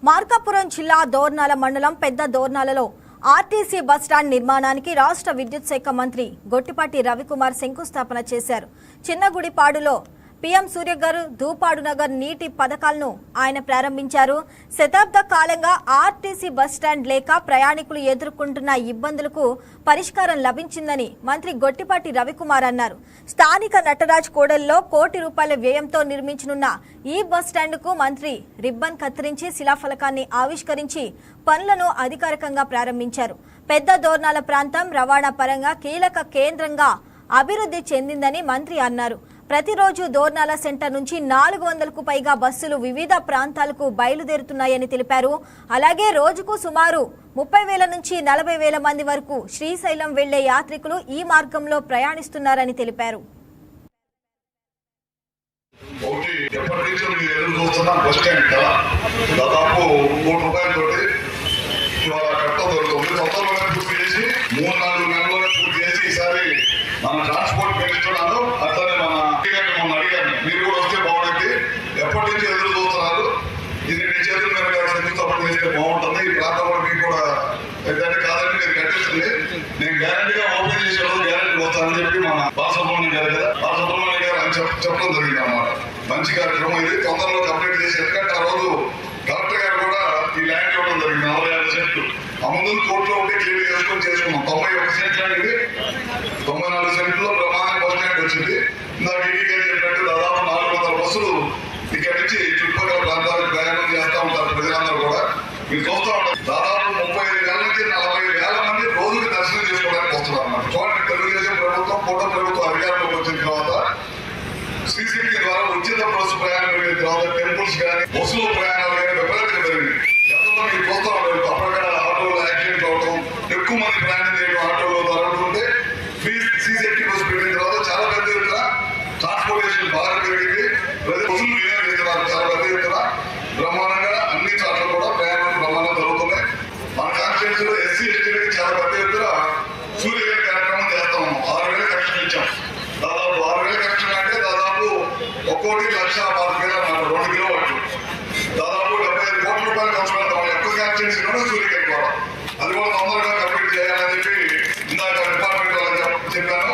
మార్కాపురం జిల్లా దోర్నాల మండలం పెద్ద దోర్నాలలో ఆర్టీసీ బస్టాండ్ నిర్మాణానికి రాష్ట్ర విద్యుత్ శాఖ మంత్రి గొట్టిపాటి రవికుమార్ శంకుస్థాపన చేశారు. చిన్నగుడిపాడులో పీఎం సూర్య గారు దూపాడు నగర్ నీటి పథకాలను ఆయన ప్రారంభించారు. శతాబ్ద కాలంగా ఆర్టీసీ బస్టాండ్ లేక ప్రయాణికులు ఎదుర్కొంటున్న ఇబ్బందులకు పరిష్కారం లభించిందని మంత్రి గొట్టిపాటి రవికుమార్ అన్నారు. స్థానిక నటరాజ్ కోడల్లో ₹1 కోటి వ్యయంతో నిర్మించనున్న ఈ బస్టాండ్కు మంత్రి రిబ్బన్ కత్తిరించి శిలాఫలకాన్ని ఆవిష్కరించి పనులను అధికారికంగా ప్రారంభించారు. పెద్ద దోర్నాల ప్రాంతం రవాణా పరంగా కీలక కేంద్రంగా అభివృద్ధి చెందిందని మంత్రి అన్నారు. ప్రతిరోజు దోర్నాల సెంటర్ నుంచి 400కు పైగా బస్సులు వివిధ ప్రాంతాలకు బయలుదేరుతున్నాయని తెలిపారు. అలాగే రోజుకు సుమారు 30,000 నుంచి 40,000 మంది వరకు శ్రీశైలం వెళ్లే యాత్రికులు ఈ మార్గంలో ప్రయాణిస్తున్నారని తెలిపారు. మన ట్రాన్స్పోర్ట్ పెంచుతున్నాను. అట్లనే మన అడిగాను, మీరు కూడా వస్తే బాగుంటుంది. ఎప్పటి నుంచి ఎదురు చూస్తున్నారు, ఇది మీ చేతుల మీద శంకుస్థాపన చేస్తే బాగుంటుంది. ఈ ప్రాంతంలో మీకు కూడా పెద్ద కాదని మీరు కట్టిస్తుంది. నేను గ్యారంటీగా ఓపెన్ చేసే రోజు గ్యారంటీ వస్తానని చెప్పి మన బాలసుబ్రహ్మణ్యం గారు అని చెప్పడం జరిగింది అన్నమాట. మంచి కార్యక్రమం ఇది, తొందరలో కంప్లీట్ చేసి. ఎందుకంటే ఆ రోజు కలెక్టర్ గారు కూడా ఈ ల్యాండ్ ఇవ్వడం జరిగింది 45 సెంట్లు. ఆ ముందు కోర్టులో ఉంటే క్లియర్ చేసుకున్నాం. 91 సెంట్లు అనేది 94 సెంట్లో బ్రహ్మాండ బస్ స్టాండ్ వచ్చింది. ఇందాక ఈడీగా చెప్పినట్టు దాదాపు 400 బస్సులు ఇక్కడ నుంచి చుట్టుపక్కల ప్రాంతాలకు ప్రయాణం చేస్తూ ఉంటారు. ప్రజలందరూ కూడా మీరు చూస్తూ ఉంటారు. దాదాపు 35,000 నుంచి 40,000 మంది రోజుకి దర్శనం చేసుకోవడానికి వస్తున్నారు అన్నమాట. చూడండి, తెలుగుదేశం ప్రభుత్వం కూటమి ప్రభుత్వం అధికారంలోకి వచ్చిన తర్వాత సిసిటీ ద్వారా ఉచిత బస్సు ప్రయాణం పెరిగిన తర్వాత టెంపుల్స్ కానీ బస్సులో ప్రయాణాలు కానీ విపరీతంగా పెరిగింది. గతంలో మీరు చూస్తూ ఉంటారు, అప్పటికడ ఆటోలో యాక్సిడెంట్ అవడం, ఎక్కువ మంది ప్రయాణం చేయడం, ఆటోలో తరగతుంటే సిసిటీ బస్సు పెట్టిన తర్వాత చాలా పెద్ద ఎత్తున ట్రాన్స్పోర్టేషన్ బాగా పెరిగింది. బస్సులు వినియోగిస్తున్నారు చాలా పెద్ద ఎత్తున. బ్రహ్మాండంగా అన్ని చోట్ల కూడా ప్రయాణాలు బ్రహ్మాండం జరుగుతున్నాయి. మన కాన్స్టిట్యూన్సీ లో ఎస్సీ ఎస్టీలకి చాలా పెద్ద ఎత్తున సూర్య గారి కార్యక్రమం చేస్తా ఉన్నాం. 6,000 కనెక్షన్ ఇచ్చాం. దాదాపు 6,000 కనెక్షన్ అంటే దాదాపు ₹1,05,000 అన్నమాట. 2 కిలోవాట్లు దాదాపు ₹75 కోట్ల ఖర్చు పెడతాం. ఎక్కువ కాన్స్టిట్యూన్సీలోనే సూర్య గారి ద్వారా. అది కూడా తొందరగా కంప్లీట్ చేయాలని చెప్పి ఇందాక డిపార్ట్మెంట్ వాళ్ళకి చెప్పాను.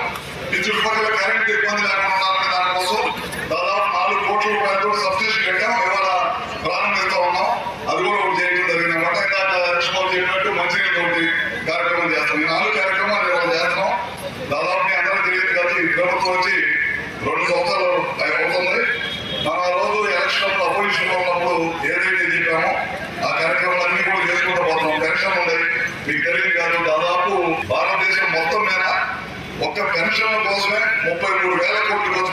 ఈ చుట్టుపక్కల కరెంట్ ఇబ్బంది లేకుండా ఉండాలనే దానికోసం దాదాపు ₹4 కోట్ల సబ్స్టేషన్ కట్టాం. ఇవాళ ప్రారంభిస్తూ ఉన్నాం. అది కూడా ఒకటి చేయడం జరిగింది అన్నమాట. ఇందాక లక్ష్మణ్ చెప్పినట్టు మంచినీళ్ళు ఒకటి కార్యక్రమం చేస్తాం. ఈ 4 కార్యక్రమాలు ఇవాళ చేస్తున్నాం. దాదాపు మీ అందరూ తెలియదు కదా, ఈ ప్రభుత్వం వచ్చి 2 సంవత్సరాలు అవుతుంది. మన రోజు ఎలక్షన్ అపోజిషన్ లో ఉన్నప్పుడు ఏదైతే చెప్పామో ఆ కార్యక్రమాలన్నీ కూడా చేసుకుంటూ పోతున్నాం. పెన్షన్ ఉంది, మీకు తెలియదు కాదు, దాదాపు భారతదేశం మొత్తం మీద ఒక్క పెన్షన్ కోసమే 33,000 కోట్లు ఖర్చు